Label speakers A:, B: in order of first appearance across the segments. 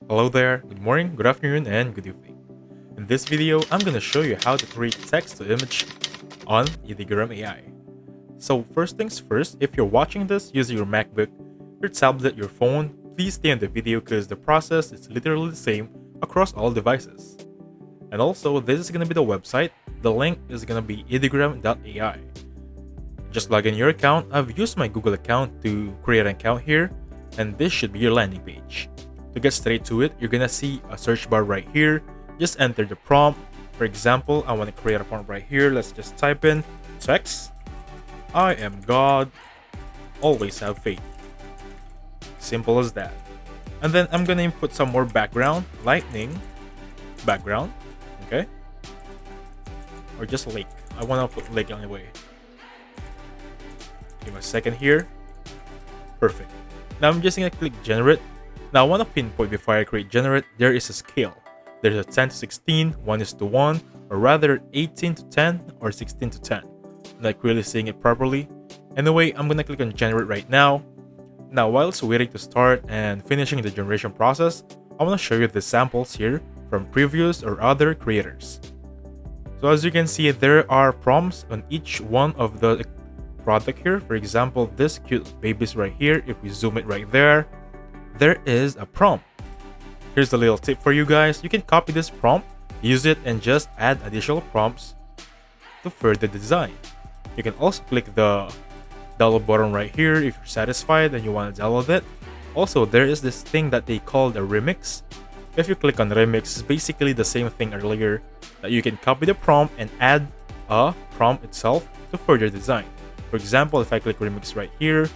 A: Hello there, good morning, good afternoon, and good evening. In this video, I'm gonna show you how to create text to image on Ideogram AI. So first things first, if you're watching this using your MacBook, your tablet, your phone, please stay on the video because the process is literally the same across all devices. And also, this is gonna be the website. The link is gonna be ideogram.ai. Just log in your account. I've used my Google account to create an account here, and this should be your landing page. To get straight to it, you're gonna see a search bar right here. Just enter the prompt. For example, I want to create a prompt right here. Let's just type in text. I am God, always have faith. Simple as that. And then I'm gonna input some more background, lightning, background, okay? Or just lake. I wanna put lake anyway. Give me a second here. Perfect. Now I'm just gonna click generate. Now I want to pinpoint before I create generate, there is a scale. There's a 10 to 16, 1:1, or rather 18 to 10 or 16 to 10. I'm not really seeing it properly. Anyway, I'm gonna click on generate right now. Now while it's waiting to start and finishing the generation process, I want to show you the samples here from previous or other creators. So as you can see, there are prompts on each one of the product here. For example, this cute babies right here, if we zoom it right there is a prompt. Here's a little tip for you guys. You can copy this prompt, use it, and just add additional prompts to further the design. You can also click the download button right here if you're satisfied and you want to download it. Also, there is this thing that they call the remix. If you click on remix, it's basically the same thing earlier, that you can copy the prompt and add a prompt itself to further design. For example, if I click remix right here,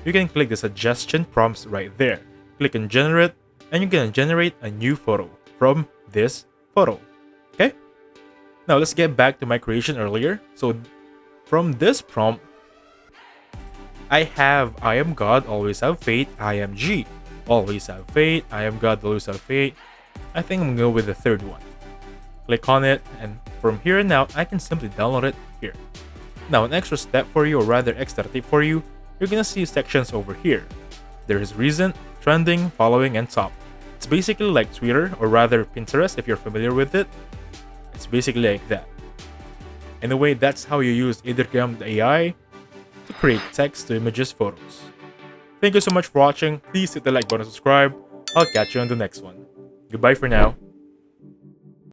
A: you can click the suggestion prompts right there. Click on generate, and you're gonna generate a new photo from this photo. Okay? Now let's get back to my creation earlier. So from this prompt, I have I am God, always have faith. I am G, always have faith. I am God, always have faith. I think I'm gonna go with the third one. Click on it, and from here on out, I can simply download it here. Now an extra step for you, or rather extra tip for you, you're gonna see sections over here. There is recent, trending, following, and top. It's basically like Twitter, or rather Pinterest if you're familiar with it. It's basically like that. Anyway, that's how you use Ideogram AI to create text to images photos. Thank you so much for watching. Please hit the like button and subscribe. I'll catch you on the next one. Goodbye for now.